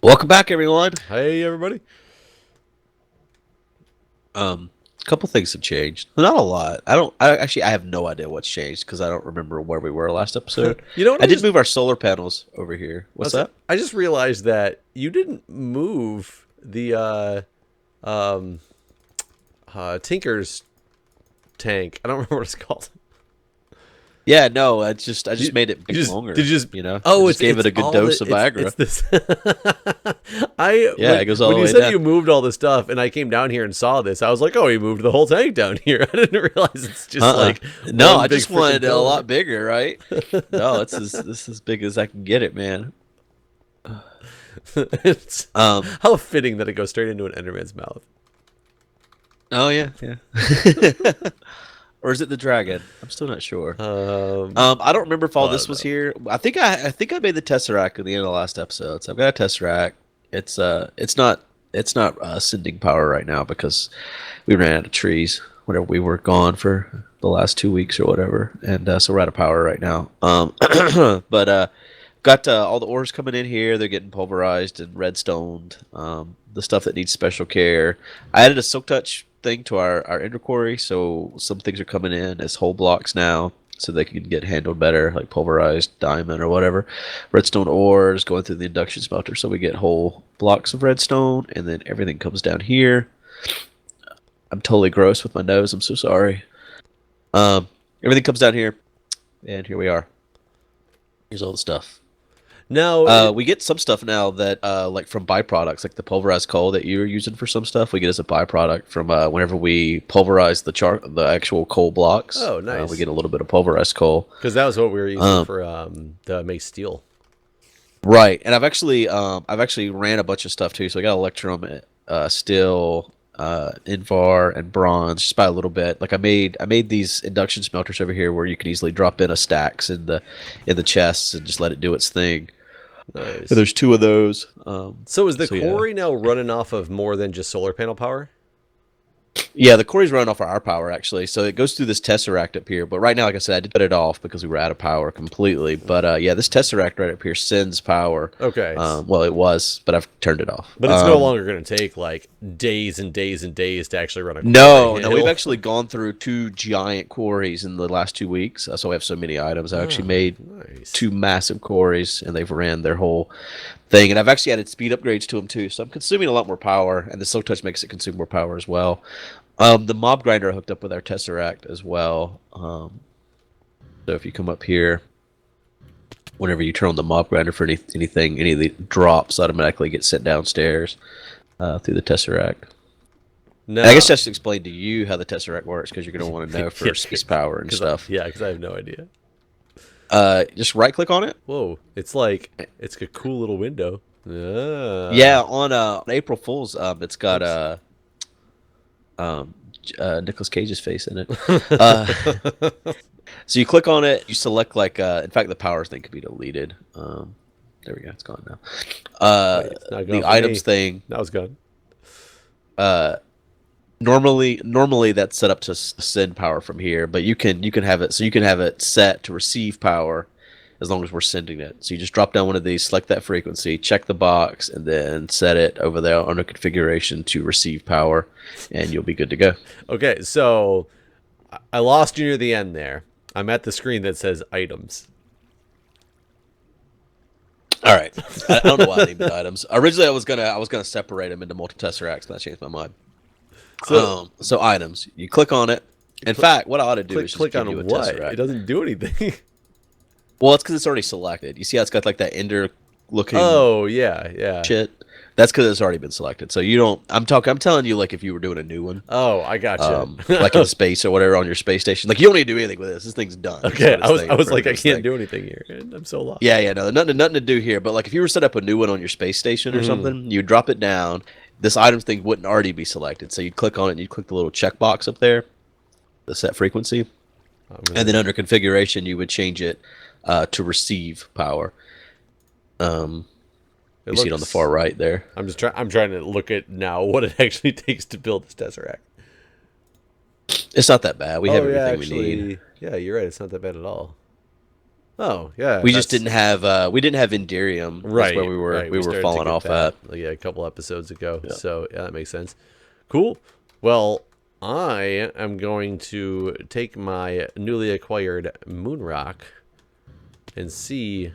Welcome back, everyone. Hey, everybody. A couple things have changed. Not a lot. I have no idea what's changed because I don't remember where we were last episode. You know what? I did move our solar panels over here. What's that? I just realized that you didn't move the um, Tinker's tank. I don't remember what it's called. Yeah, no. I just made it You longer. did you just? You know, Oh, I just gave it a good dose of Viagra. It's this. Yeah, it goes all when the you way said down. you moved all this stuff, and I came down here and saw this, I was like, oh, he moved the whole tank down here. I didn't realize it's just like No, one I big just wanted freaking it a pillar. lot bigger, right? No, this as big as I can get it, man. It's Um. how fitting that it goes straight into an Enderman's mouth. Oh yeah, yeah. Or is it the dragon? I'm still not sure. I don't remember if all I this don't was know. here. I think I made the Tesseract at the end of the last episode. So I've got a Tesseract. It's not sending power right now because we ran out of trees whenever we were gone for the last 2 weeks or whatever, and so we're out of power right now. But got all the ores coming in here. They're getting pulverized and redstoned. The stuff that needs special care. I added a silk touch thing to our ender quarry, so some things are coming in as whole blocks now, so they can get handled better, like pulverized diamond or whatever. Redstone ores going through the induction smelter, so we get whole blocks of redstone, and then everything comes down here. I'm totally gross with my nose. I'm so sorry. Um, Everything comes down here, and here we are. Here's all the stuff. Now, We get some stuff now that, like from byproducts, like the pulverized coal that you were using for some stuff. We get as a byproduct from whenever we pulverize the actual coal blocks. oh, We nice. get a little bit of pulverized coal. Because that was what we were using Um, for to make steel. right, and I've actually ran a bunch of stuff too. So I got electrum, steel, invar, and bronze just by a little bit. Like I made these induction smelters over here where you can easily drop in a stacks in the chests and just let it do its thing. Nice. And there's two of those. So is the So yeah. quarry now running off of more than just solar panel power? Yeah, the quarry's running off of our power actually, so it goes through this tesseract up here. But right now, like I said, I did cut it off because we were out of power completely. But yeah, this tesseract right up here sends power. Okay. Well, it was, but I've turned it off. But it's no longer going to take like days and days and days to actually run a quarry. No, we've hill. actually gone through two giant quarries in the last 2 weeks. So we have so many items. I actually made Nice. two massive quarries, and they've ran their whole thing. And I've actually added speed upgrades to them too, so I'm consuming a lot more power. And the silk touch makes it consume more power as well. The mob grinder hooked up with our tesseract as well. So if you come up here, whenever you turn on the mob grinder for anything, any of the drops automatically get sent downstairs through the tesseract. No, And I guess just to explain to you how the tesseract works because you're going to want to know for Yeah, space power and stuff. Yeah, because I have no idea. Just right click on it. Whoa, it's a cool little window. Yeah, on April Fool's, it's got Nicolas Cage's face in it. So you click on it, you select like, in fact, the powers thing could be deleted. There we go, it's gone now. Wait, it's not going The for items me. thing, That was gone. normally that's set up to send power from here, but you can have it set to receive power as long as we're sending it. So you just drop down one of these, select that frequency, check the box, and then set it over there under configuration to receive power, and you'll be good to go. Okay, so I lost you near the end there. I'm at the screen that says items. All right. I don't know why I named it items. Originally, I was gonna separate them into multi tesseracts, but I changed my mind. So items. You click on it. In fact, what I ought to do is just Click give on you a what? tesseract. It doesn't do anything. Well, it's because it's already selected. You see how it's got like that ender looking Oh yeah, yeah. shit. That's because it's already been selected. So you don't. I'm telling you like if you were doing a new one, Oh, I gotcha. like in space or whatever on your space station. Like you don't need to do anything with this. This thing's done. It's Okay, on its thing I was for like, I this can't thing. do anything here, and I'm so lost. Yeah, no, nothing to do here. But like, if you were to set up a new one on your space station or something, you drop it down. This items thing wouldn't already be selected, so you'd click on it and you'd click the little checkbox up there, the set frequency, and then under configuration you would change it to receive power. You see it on the far right there. I'm trying to look at now what it actually takes to build this Tesseract. It's not that bad. We have Oh yeah, everything we need. actually, yeah, you're right. It's not that bad at all. Oh yeah, We just didn't have Indirium. right. That's where we were Right. we were started to falling get off that, at. like, yeah, a couple episodes ago. Yeah. So yeah, that makes sense. Cool. Well, I am going to take my newly acquired moon rock and see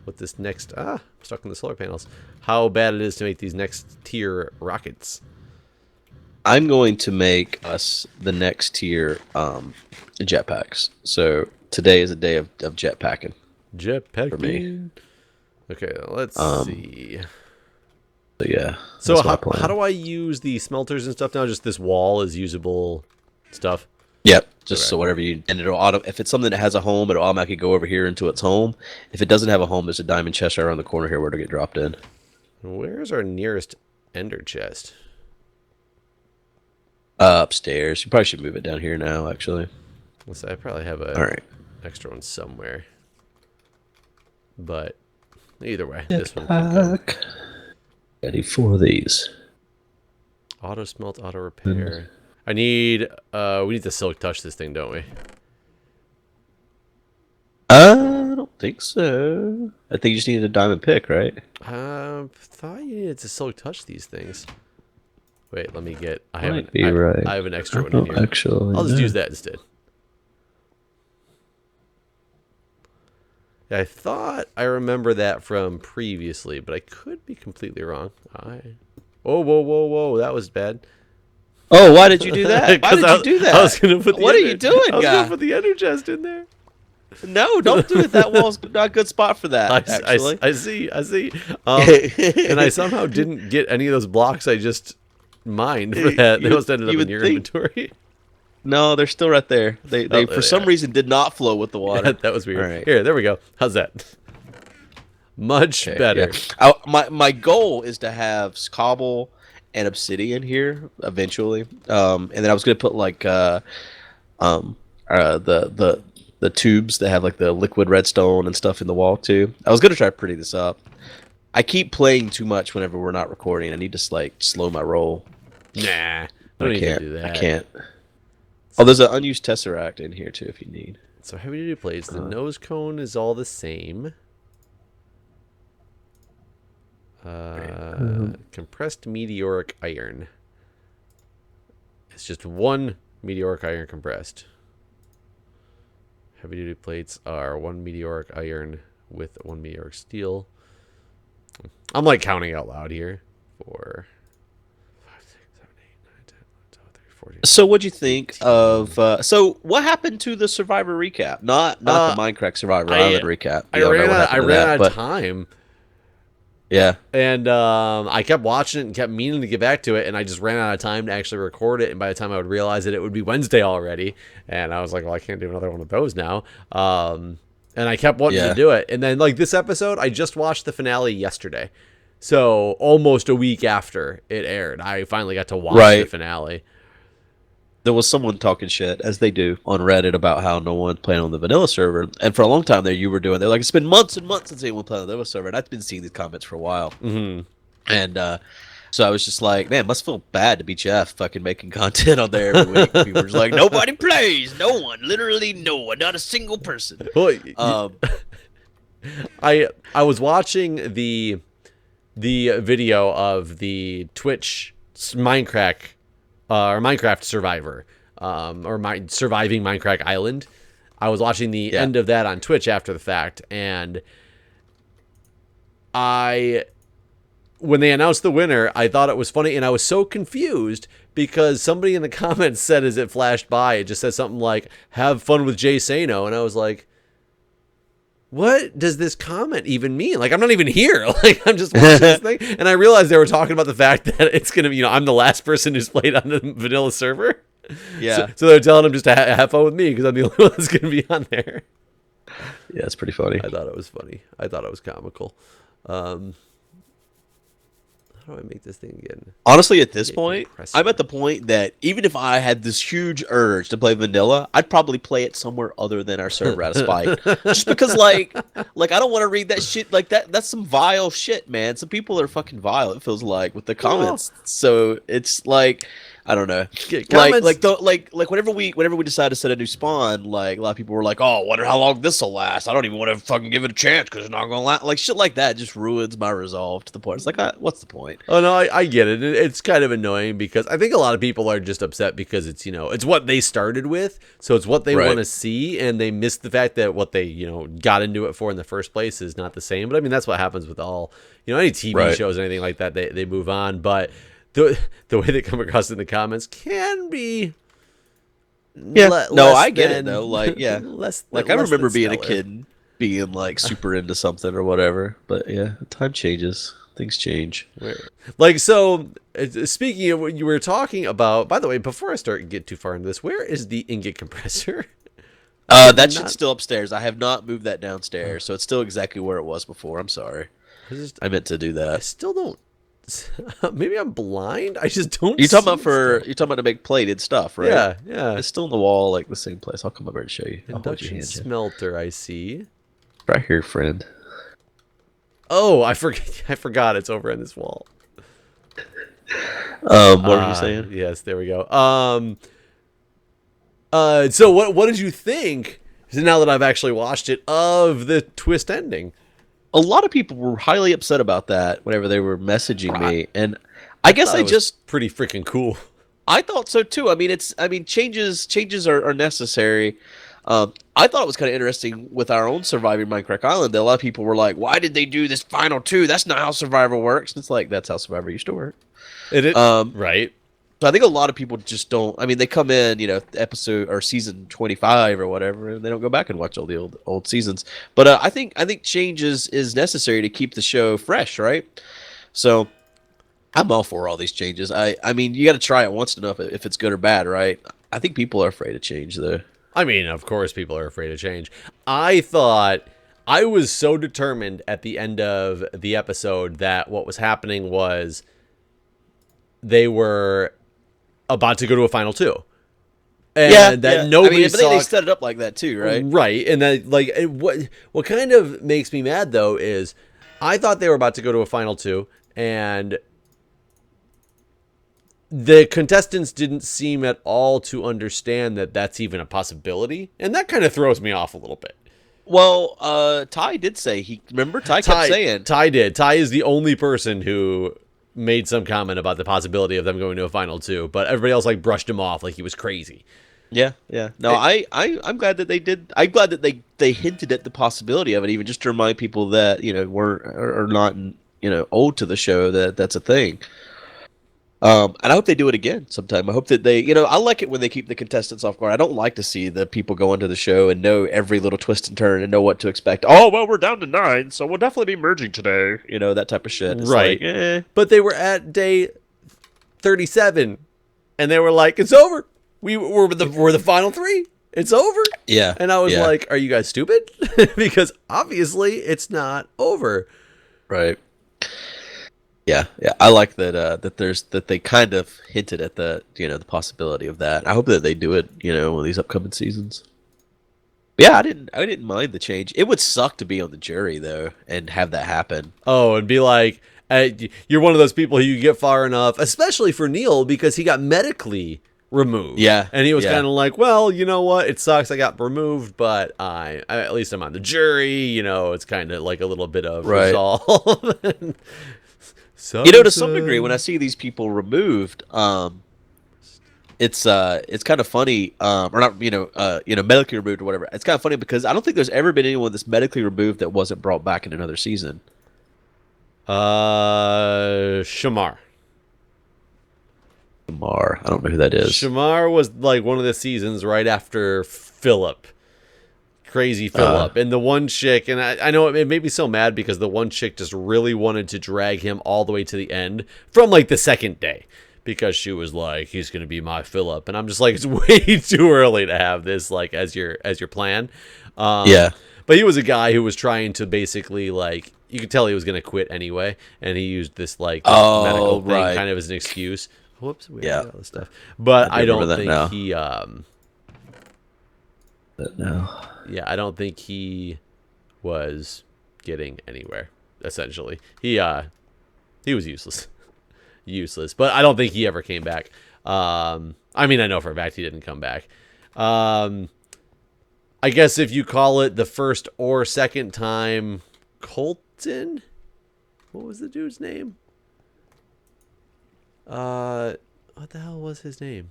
what this next I'm stuck in the solar panels. How bad it is to make these next tier rockets. I'm going to make us the next tier jetpacks. So today is a day of jetpacking Jetpacking. for me. Okay, let's see. So yeah. So that's my how plan. do I use the smelters and stuff now? Just this wall is usable stuff. Yep. Just Okay. so whatever you and it'll if it's something that has a home, it'll automatically go over here into its home. If it doesn't have a home, there's a diamond chest right around the corner here where it'll get dropped in. Where's our nearest ender chest? Upstairs. You probably should move it down here now, actually. Let's say I probably have a All right. extra one somewhere. But either way, this one can go. Ready for these. Auto smelt, auto repair. I need we need to silk touch this thing, don't we? I don't think so. I think you just needed a diamond pick, right? Thought you needed to silk touch these things. Wait, let me get I Might be right. I have an extra I one in don't here. actually I'll just know. use that instead. Yeah, I thought I remember that from previously, but I could be completely wrong. Oh, whoa, that was bad. Oh, why did you do that? Why 'Cause did you do that? I was gonna put the What are ender- you doing, I was guy? gonna put the ender chest in there. No, don't do it. That wall's not a good spot for that, actually. I see. And I somehow didn't get any of those blocks I just mined for that. They must have ended up in your inventory. No, they're still right there. They there for they some are. reason did not flow with the water. That was weird. All right. Here, there we go. How's that? Much Okay, better. yeah. My goal is to have cobble and obsidian here eventually. And then I was gonna put like the tubes that have like the liquid redstone and stuff in the wall too. I was gonna try to pretty this up. I keep playing too much whenever we're not recording. I need to like slow my roll. Nah, But don't I need to can't. do that. I can't. Oh, there's an unused Tesseract in here too if you need. So heavy duty plates. The nose cone is all the same. Compressed meteoric iron. It's just one meteoric iron compressed. Heavy duty plates are one meteoric iron with one meteoric steel. I'm like counting out loud here. 4, 5, 6, 7, 8, 9, 10, 11, 12, 13, 14. So what'd you think of so what happened to the Survivor recap? Not the Minecraft Survivor Island recap. I You don't know ran what out, happened to that, of but time. yeah. And I kept watching it and kept meaning to get back to it, and I just ran out of time to actually record it. And by the time I would realize it would be Wednesday already. And I was like, well, I can't do another one of those now. And I kept wanting to do it. And then, like, this episode, I just watched the finale yesterday. So almost a week after it aired, I finally got to watch the finale. There was someone talking shit, as they do, on Reddit about how no one's playing on the vanilla server. And for a long time there, you were doing. They're like, it's been months and months since anyone played on the vanilla server. And I've been seeing these comments for a while. Mm-hmm. And so I was just like, man, must feel bad to be Jeff fucking making content on there every week. People were just like, nobody plays. No one. Literally no one. Not a single person. Well, I was watching the video of the Twitch Minecraft or Minecraft Survivor surviving Minecraft Island. I was watching the end of that on Twitch after the fact, and when they announced the winner, I thought it was funny, and I was so confused because somebody in the comments said as it flashed by, it just said something like, have fun with Jay Sano, and I was like, what does this comment even mean? Like, I'm not even here. Like, I'm just watching this thing. And I realized they were talking about the fact that it's going to, I'm the last person who's played on the vanilla server. Yeah. So they're telling him just to have fun with me because I'm the only one that's going to be on there. Yeah, it's pretty funny. I thought it was funny. I thought it was comical. How do I make this thing again? Honestly, at this point, I'm at the point that even if I had this huge urge to play vanilla, I'd probably play it somewhere other than our server out of spite. Just because, like I don't want to read that shit. Like, that's some vile shit, man. Some people are fucking vile, it feels like, with the comments. So it's like, I don't know. Comments. Like whenever we decide to set a new spawn, like a lot of people were like, "Oh, I wonder how long this will last. I don't even want to fucking give it a chance because it's not gonna last." Like shit like that just ruins my resolve to the point. It's like, what's the point? Oh no, I get it. It's kind of annoying because I think a lot of people are just upset because it's it's what they started with, so it's what they want to see, and they miss the fact that what they got into it for in the first place is not the same. But I mean that's what happens with all any TV shows or anything like that. They move on, but the way they come across in the comments can be. I get it though. Like less. Like I remember being a kid, being like super into something or whatever. But yeah, time changes. Things change. Like, so speaking of what you were talking about, by the way, before I get too far into this, where is the ingot compressor? That shit's still upstairs. I have not moved that downstairs, so it's still exactly where it was before. I'm sorry. I meant to do I that. still don't. Maybe I'm blind. I just don't. You're talking about to make plated stuff, right? Yeah. It's still in the wall, like the same place. I'll come over and show you. Induction smelter. I see. Right here, friend. Oh, I forgot it's over in this wall. What were you saying? Yes, there we go. So what did you think? Now that I've actually watched it, of the twist ending? A lot of people were highly upset about that whenever they were messaging me, and I guess I just pretty freaking cool. I thought so too. I mean, changes are necessary. I thought it was kind of interesting with our own Surviving Minecraft Island that a lot of people were like, "Why did they do this final 2? That's not how Survivor works." And it's like that's how Survivor used to work. Right. So I think a lot of people just don't. I mean, they come in, episode or season 25 or whatever, and they don't go back and watch all the old seasons. But I think change is necessary to keep the show fresh, right? So I'm all for all these changes. I mean, you got to try it once enough if it's good or bad, right? I think people are afraid of change, though. I mean, of course, people are afraid of change. I thought I was so determined at the end of the episode that what was happening was they were about to go to a final 2. And nobody saw. They set it up like that too, right? Right. And that, like, what kind of makes me mad though is I thought they were about to go to a final 2, and the contestants didn't seem at all to understand that that's even a possibility, and that kind of throws me off a little bit. Well, Ty did say Ty kept saying. Ty did. Ty is the only person who made some comment about the possibility of them going to a final 2, but everybody else like brushed him off like he was crazy. Yeah. No, I'm glad that they did. I'm glad that they hinted at the possibility of it, even just to remind people that are not old to the show that's a thing. And I hope they do it again sometime. I hope that they, I like it when they keep the contestants off guard. I don't like to see the people go into the show and know every little twist and turn and know what to expect. Oh, well, we're down to 9, so we'll definitely be merging today. That type of shit. It's right. Like, But they were at day 37, and they were like, "It's over. We're the final 3. It's over." Yeah. And I was like, "Are you guys stupid?" Because obviously it's not over. Right. Yeah. I like that they kind of hinted at the possibility of that. I hope that they do it, one of these upcoming seasons. But yeah, I didn't mind the change. It would suck to be on the jury though and have that happen. Oh, and be like, you're one of those people who you get far enough, especially for Neil because he got medically removed. Yeah. And he was kind of like, "Well, you know what? It sucks I got removed, but I at least I'm on the jury, it's kind of like a little bit of resolve." To some degree, when I see these people removed, it's kind of funny, or not, medically removed or whatever. It's kind of funny because I don't think there's ever been anyone that's medically removed that wasn't brought back in another season. Shamar. I don't know who that is. Shamar was like one of the seasons right after Philip. Crazy Philip. And the one chick, and I know it made me so mad because the one chick just really wanted to drag him all the way to the end from like the second day because she was like, "He's going to be my Philip." And I'm just like, it's way too early to have this like as your plan. But he was a guy who was trying to basically like, you could tell he was going to quit anyway. And he used this like medical thing kind of as an excuse. Whoops. We all this stuff. But I don't think he, no. Yeah, I don't think he was getting anywhere, essentially. He was useless. But I don't think he ever came back. I mean, I know for a fact he didn't come back. I guess if you call it the first or second time, Colton? What was the dude's name? What the hell was his name?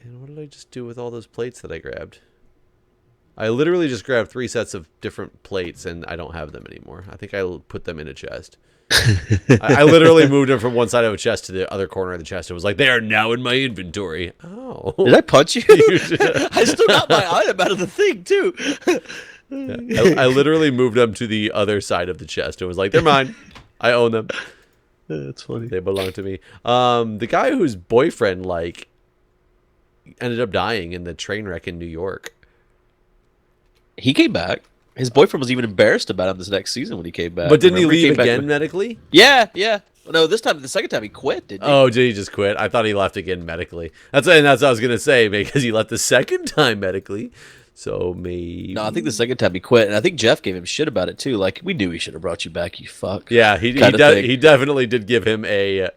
And what did I just do with all those plates that I grabbed? I literally just grabbed 3 sets of different plates, and I don't have them anymore. I think I put them in a chest. I literally moved them from one side of a chest to the other corner of the chest. It was like, they are now in my inventory. Oh. Did I punch you? I still got my item out of the thing, too. Yeah. I literally moved them to the other side of the chest. It was like, they're mine. I own them. That's funny. They belong to me. The guy whose boyfriend, like, ended up dying in the train wreck in New York. He came back. His boyfriend was even embarrassed about him this next season when he came back. But didn't he leave came back again medically? Yeah. No, the second time he quit, didn't he? Oh, did he just quit? I thought he left again medically. That's what I was going to say, because he left the second time medically. So maybe... No, I think the second time he quit, and I think Jeff gave him shit about it too. Like, we knew he should have brought you back, you fuck. Yeah, he definitely did give him a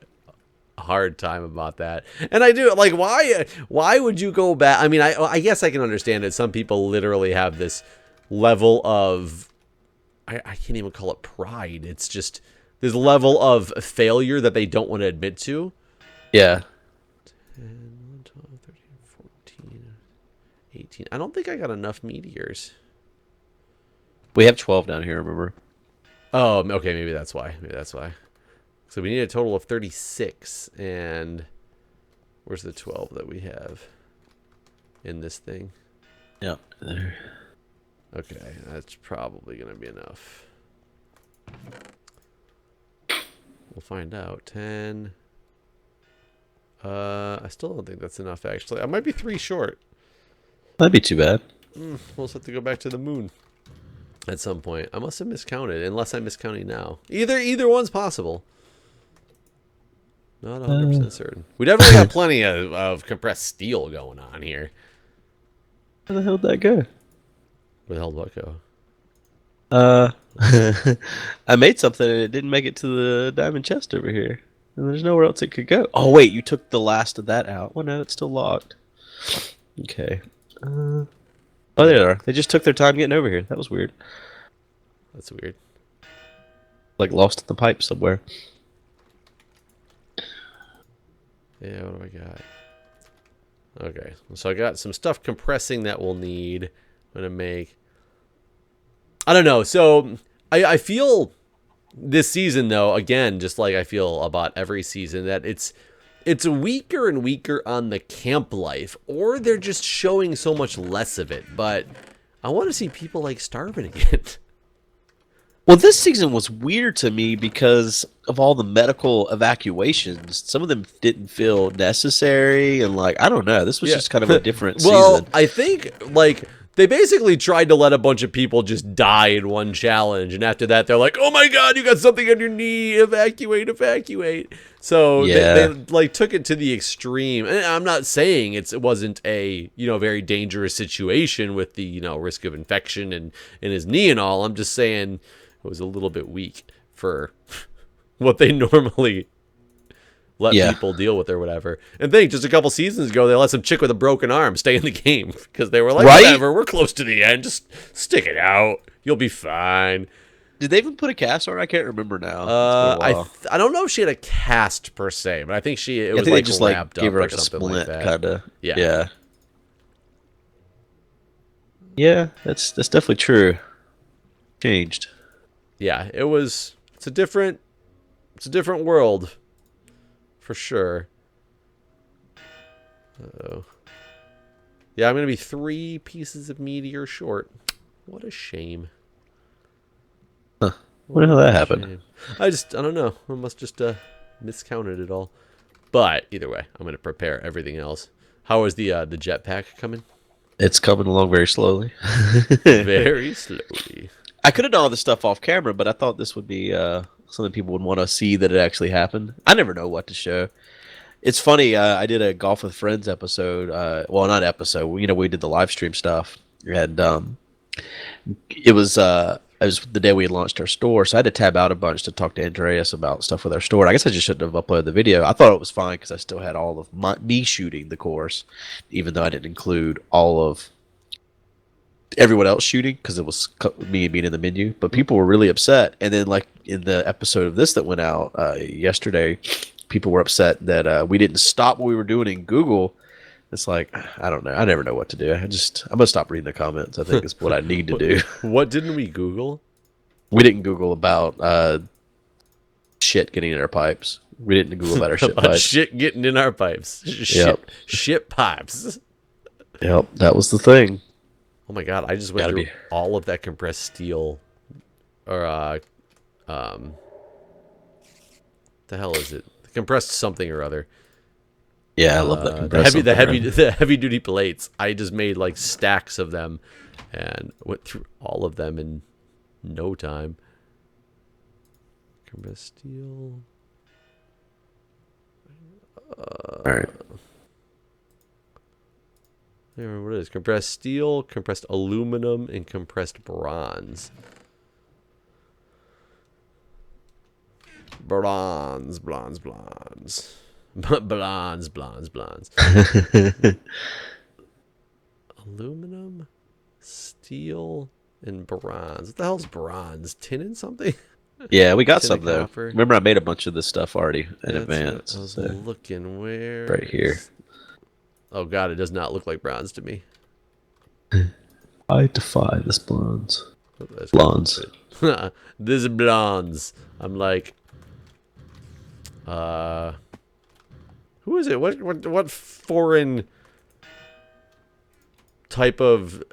hard time about that. And I do, like, why would you go back? I mean, I guess I can understand it. Some people literally have this level of... I can't even call it pride. It's just this level of failure that they don't want to admit to. Yeah. 10, 12, 13, 14, 18. I don't think I got enough meteors. We have 12 down here, remember? Oh, okay, maybe that's why. So we need a total of 36. And where's the 12 that we have in this thing? Yeah, there. Okay, that's probably going to be enough. We'll find out. 10. I still don't think that's enough, actually. I might be 3 short. That'd be too bad. We'll just have to go back to the moon at some point. I must have miscounted, unless I'm miscounting now. Either one's possible. Not 100% certain. We definitely got plenty of compressed steel going on here. Where the hell did that go? Where the hell did what go? I made something and it didn't make it to the diamond chest over here. And there's nowhere else it could go. Oh, wait, you took the last of that out. Well, no, it's still locked. Okay. Oh, there they are. They just took their time getting over here. That was weird. That's weird. Like lost in the pipe somewhere. Yeah, what do I got? Okay, so I got some stuff compressing that we'll need. I'm going to make... I don't know. So I feel this season, though, again, just like I feel about every season, that it's weaker and weaker on the camp life, or they're just showing so much less of it. But I want to see people like starving again. Well, this season was weird to me because of all the medical evacuations. Some of them didn't feel necessary, and like, I don't know. This was just kind of a different season. I think like they basically tried to let a bunch of people just die in one challenge, and after that, they're like, "Oh my God, you got something on your knee! Evacuate, evacuate!" So they like took it to the extreme. And I'm not saying it wasn't a very dangerous situation with the risk of infection and in his knee and all. I'm just saying it was a little bit weak for what they normally let people deal with or whatever. And think just a couple seasons ago, they let some chick with a broken arm stay in the game because they were like, whatever, we're close to the end. Just stick it out. You'll be fine. Did they even put a cast on her? I can't remember now. I don't know if she had a cast per se, but I think it was like just wrapped up gave her or like a something splint, like that. Kind of. Yeah. Yeah, that's definitely true. Changed. Yeah, it's a different world for sure. Uh-oh. Yeah, I'm going to be 3 pieces of meteor short. What a shame. Huh. When the hell that happened? I don't know. I must just miscounted it all. But either way, I'm going to prepare everything else. How is the jetpack coming? It's coming along very slowly. Very slowly. I could have done all this stuff off camera, but I thought this would be something people would want to see that it actually happened. I never know what to show. It's funny. I did a Golf with Friends episode. Well, not episode. We did the live stream stuff, and it was it was the day we had launched our store, so I had to tab out a bunch to talk to Andreas about stuff with our store. I guess I just shouldn't have uploaded the video. I thought it was fine because I still had all of me shooting the course, even though I didn't include all of everyone else shooting because it was me being in the menu. But people were really upset, and then like in the episode of this that went out yesterday, people were upset that we didn't stop what we were doing in Google. It's like, I don't know. I never know what to do. I'm gonna stop reading the comments. I think it's what I need to do. What didn't we Google? We didn't Google about shit getting in our pipes. We didn't Google about our shit About pipes. shit getting in our pipes. Shit pipes. Yep, that was the thing. Oh my god! I just went through all of that compressed steel, or the hell is it? Compressed something or other. Yeah, I love that compressed the heavy duty plates. I just made like stacks of them, and went through all of them in no time. Compressed steel. All right. I don't remember what it is. Compressed steel, compressed aluminum, and compressed bronze. Bronze. Aluminum, steel, and bronze. What the hell's bronze? Tin and something? Yeah, we got Tin some and though. copper. Remember, I made a bunch of this stuff already in advance. I was So, looking where. right here. Oh god, it does not look like bronze to me. I defy this bronze. Oh, that's Blondes. This is blondes. I'm like, who is it? What foreign type of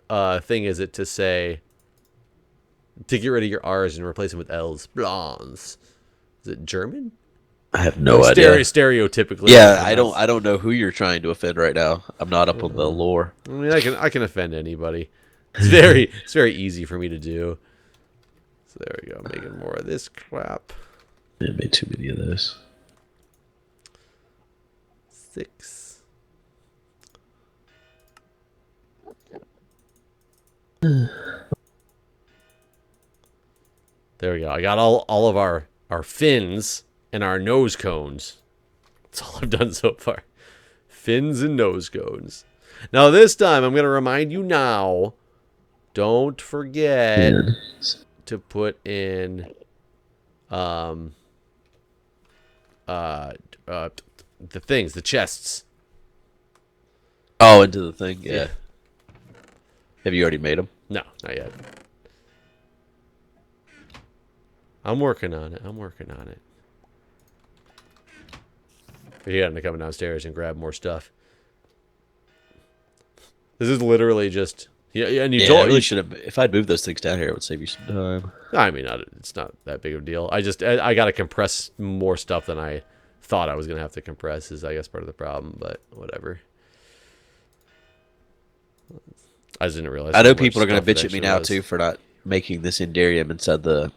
thing is it to say to get rid of your R's and replace them with L's? Blondes. Is it German? I have no idea. Stereotypically. Yeah, I don't know who you're trying to offend right now. I'm not up on the lore. I mean, I can offend anybody. It's very easy for me to do. So there we go. Making more of this crap. I made too many of those. 6. There we go. I got all of our fins and our nose cones. That's all I've done so far. Fins and nose cones. Now this time I'm going to remind you now. Don't forget to put in the things, the chests. Oh, into the thing. Yeah. Have you already made them? No, not yet. I'm working on it. You got to come downstairs and grab more stuff. This is literally just... Yeah, and you told really should have. If I'd moved those things down here, it would save you some time. I mean, it's not that big of a deal. I got to compress more stuff than I thought I was going to have to compress is, I guess, part of the problem, but whatever. I just didn't realize. I know people are going to bitch at me now, too, for not making this Indarium inside of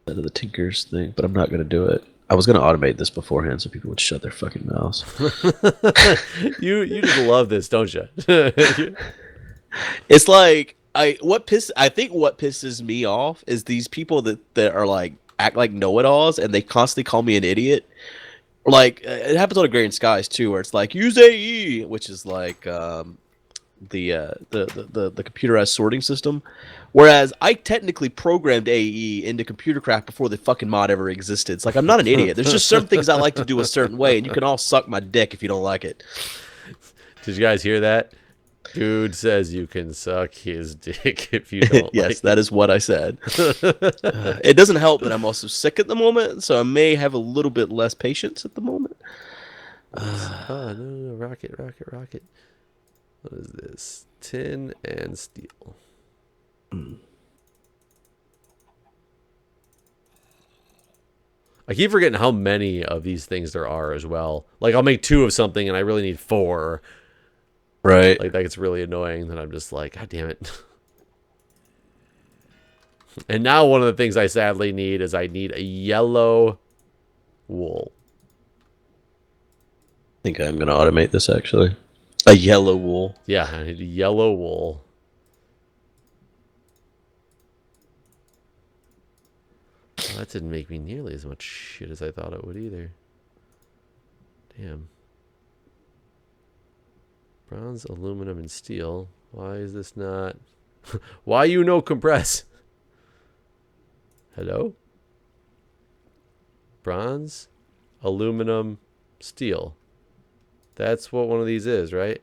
the Tinker's thing, but I'm not going to do it. I was going to automate this beforehand so people would shut their fucking mouths. You just love this, don't you? It's like I think what pisses me off is these people that are like act like know-it-alls and they constantly call me an idiot. Like it happens on a Gray in Skies too, where it's like use AE, which is like the computerized sorting system. Whereas I technically programmed AE into ComputerCraft before the fucking mod ever existed. It's like I'm not an idiot. There's just certain things I like to do a certain way, and you can all suck my dick if you don't like it. Did you guys hear that? Guude says you can suck his dick if you don't. Yes, like that is what I said. It doesn't help that I'm also sick at the moment, so I may have a little bit less patience at the moment. Oh no, rocket. What is this? Tin and steel. I keep forgetting how many of these things there are as well. Like I'll make 2 of something and I really need 4. Right. Like that gets really annoying. Then I'm just like, God damn it. And now one of the things I sadly need is I need a yellow wool. I think I'm going to automate this actually. A yellow wool. Yeah, I need a yellow wool. that didn't make me nearly as much shit as I thought it would either. Damn. Bronze, aluminum, and steel. Why is this not... Why you no compress? Hello? Bronze, aluminum, steel. That's what one of these is, right?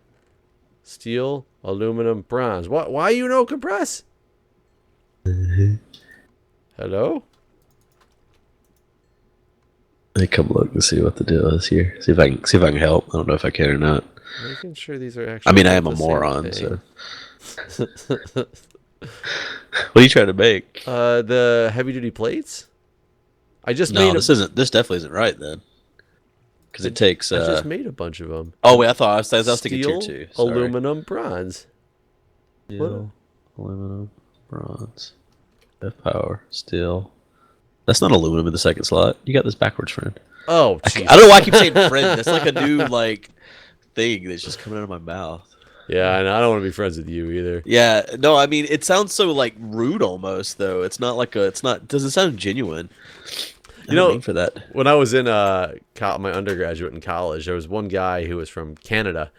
Steel, aluminum, bronze. Why you no compress? Hello? I come look and see what the deal is here. See if I can help. I don't know if I can or not. Making sure these are actually. I mean, I am a moron. So, what are you trying to make? The heavy duty plates. I just No, made. This definitely isn't right then. Because it takes. I just made a bunch of them. Oh wait, I was thinking tier 2. Sorry. Aluminum, bronze. Steel, aluminum, bronze, F power, steel. That's not aluminum in the second slot. You got this backwards, friend. Oh, I don't know why I keep saying friend. That's like a new thing that's just coming out of my mouth. Yeah, and I don't want to be friends with you either. Yeah, no, I mean it sounds so rude almost though. It's not doesn't sound genuine. You know, mean for that. When I was in my undergraduate in college, there was one guy who was from Canada,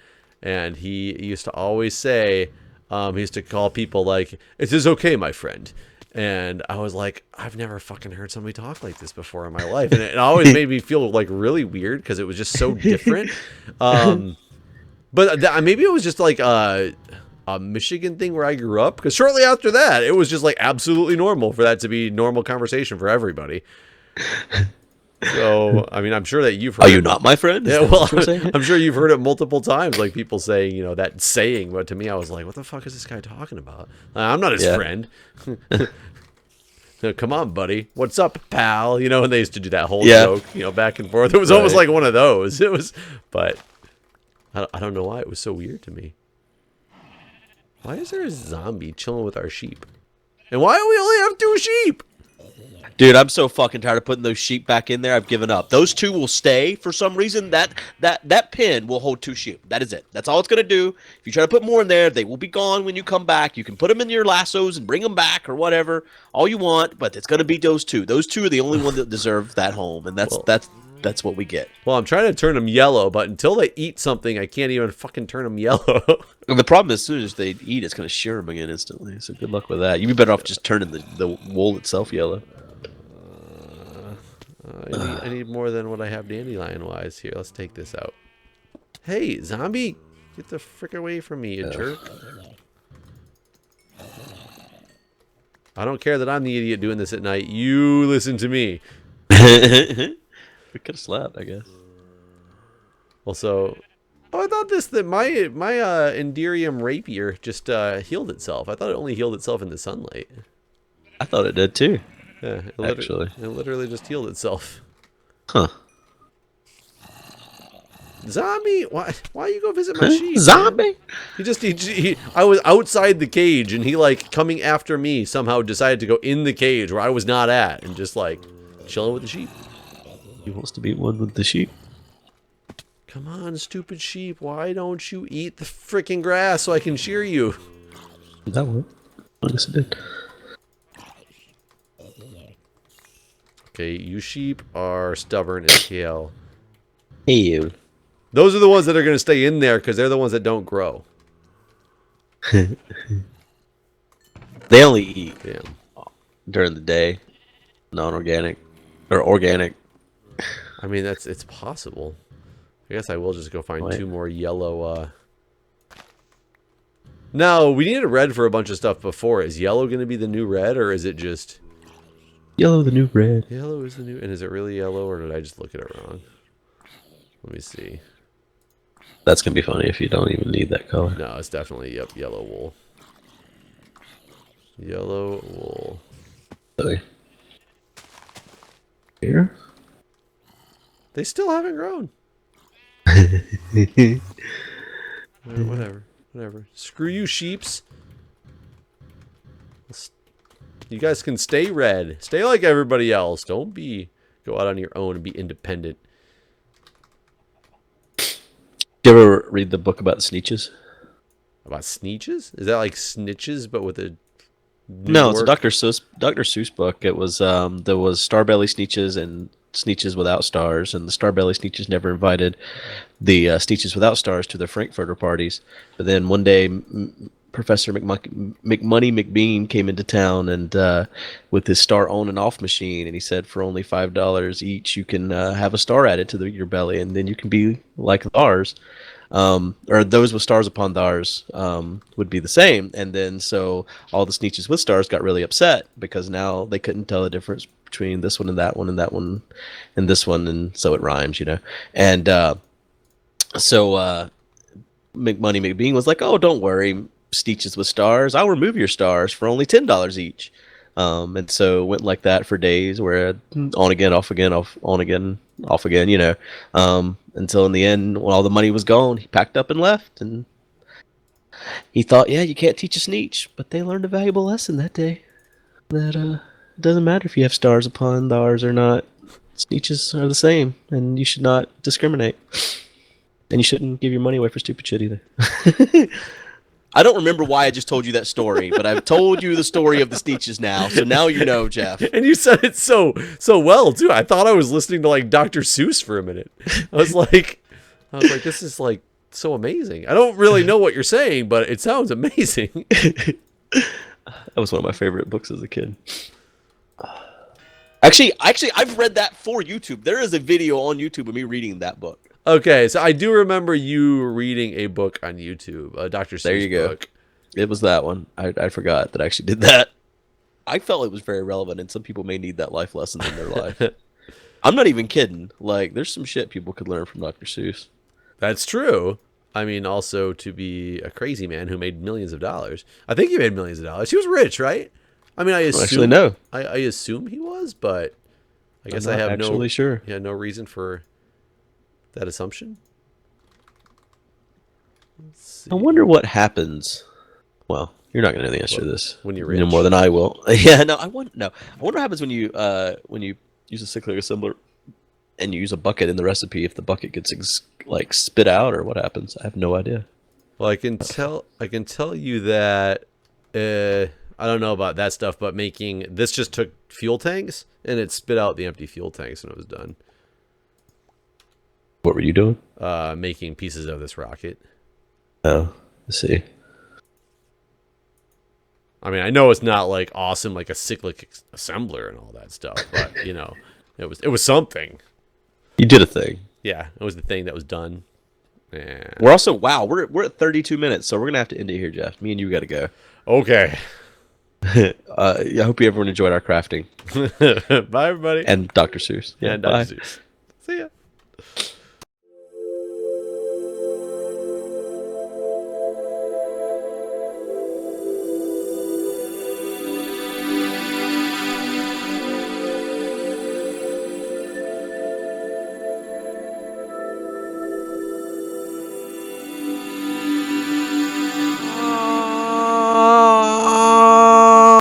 and he used to always say, he used to call people like, "It is okay, my friend." And I was like, I've never fucking heard somebody talk like this before in my life. And it always made me feel really weird because it was just so different. But maybe it was just a Michigan thing where I grew up. Because shortly after that, it was just absolutely normal for that to be normal conversation for everybody. So, I mean, I'm sure that you've heard Are you not my friend? Yeah, well, I'm sure you've heard it multiple times, people saying, that saying. But to me, I was like, what the fuck is this guy talking about? I'm not his friend. Come on, buddy. What's up, pal? And they used to do that whole joke, back and forth. It was almost like one of those. It was, but I don't know why it was so weird to me. Why is there a zombie chilling with our sheep? And why do we only have 2 sheep? Dude, I'm so fucking tired of putting those sheep back in there. I've given up. Those 2 will stay for some reason. That pin will hold 2 sheep. That is it. That's all it's gonna do. If you try to put more in there, they will be gone when you come back. You can put them in your lassos and bring them back or whatever, all you want. But it's gonna be those 2. Those 2 are the only ones that deserve that home, and that's what we get. Well, I'm trying to turn them yellow, but until they eat something, I can't even fucking turn them yellow. And the problem is, as soon as they eat, it's gonna shear them again instantly. So good luck with that. You'd be better off just turning the wool itself yellow. I need more than what I have dandelion-wise. Here, let's take this out. Hey, zombie! Get the frick away from me, you jerk. I don't care that I'm the idiot doing this at night. You listen to me. We could have slept, I guess. Also, I thought that my Enderium rapier just healed itself. I thought it only healed itself in the sunlight. I thought it did too. Yeah, it literally just healed itself. Huh. Zombie, why you go visit my sheep? Zombie? Man? I was outside the cage and he coming after me somehow decided to go in the cage where I was not at and just chilling with the sheep. He wants to be one with the sheep. Come on, stupid sheep, why don't you eat the freaking grass so I can shear you? That worked. I guess it did. Okay, you sheep are stubborn as hell. Hey, you. Those are the ones that are going to stay in there because they're the ones that don't grow. They only eat during the day, non-organic or organic. I mean, it's possible. I guess I will just go find 2 more yellow. No, we needed red for a bunch of stuff before. Is yellow going to be the new red, or is it just... Yellow, the new red. Yellow is the new... And is it really yellow, or did I just look at it wrong? Let me see. That's going to be funny if you don't even need that color. No, it's definitely, yellow wool. Yellow wool. Okay. Here? They still haven't grown. Whatever. Screw you, sheeps. You guys can stay red. Stay like everybody else. Don't go out on your own and be independent. You ever read the book about sneeches? About sneeches? Is that like snitches, but with a New No, it's a York? Dr. Seuss book. It was there was Starbelly Sneetches and Sneetches without stars, and the Starbelly Sneetches never invited the Sneetches without stars to their Frankfurter parties. But then one day, Professor McMoney McBean came into town and with his star on and off machine, and he said for only $5 each, you can have a star added to your belly, and then you can be like ours. Or those with stars upon theirs would be the same. And then so all the Sneetches with stars got really upset because now they couldn't tell the difference between this one and that one and that one and this one, and so it rhymes, you know. And so McMoney McBean was like, "Oh, don't worry, Sneetches with stars. I'll remove your stars for only $10 each." And so it went like that for days, where on again, off again, on again, off again, you know, until in the end, when all the money was gone, he packed up and left. And he thought, yeah, you can't teach a Sneetch, but they learned a valuable lesson that day. That it doesn't matter if you have stars upon ours or not. Sneetches are the same, and you should not discriminate. And you shouldn't give your money away for stupid shit either. I don't remember why I just told you that story, but I've told you the story of the Sneetches now, so now you know, Jeff. And you said it so well too. I thought I was listening to like Dr. Seuss for a minute. I was like, this is like so amazing. I don't really know what you're saying, but it sounds amazing. That was one of my favorite books as a kid. Actually, I've read that for YouTube. There is a video on YouTube of me reading that book. Okay, so I do remember you reading a book on YouTube, a Dr. Seuss There you go. book. It was that one. I forgot that I actually did that. I felt it was very relevant, and some people may need that life lesson in their life. I'm not even kidding. Like, there's some shit people could learn from Dr. Seuss. That's true. I mean, also to be a crazy man who made millions of dollars. I think he made millions of dollars. He was rich, right? I mean, I assume. Actually, no. I assume he was, but I guess I'm I not have actually sure. no reason for that assumption. I wonder what happens. Well, you're not going to know the answer to this when you're no rich. more than I will. Yeah, no, I wonder what happens when you use a cyclic assembler and you use a bucket in the recipe. If the bucket gets like spit out, or what happens? I have no idea. Well, I can tell you that I don't know about that stuff, but making this just took fuel tanks and it spit out the empty fuel tanks when it was done. What were you doing? Making pieces of this rocket. Oh, let's see. I mean, I know it's not like awesome like a cyclic assembler and all that stuff, but you know, it was something. You did a thing. Yeah, it was the thing that was done. Yeah. We're also we're at 32 minutes, so we're gonna have to end it here, Jeff. Me and you got to go. Okay. I hope everyone enjoyed our crafting Bye, everybody. and Dr. Seuss. Yeah, Bye. Dr. Seuss. See ya.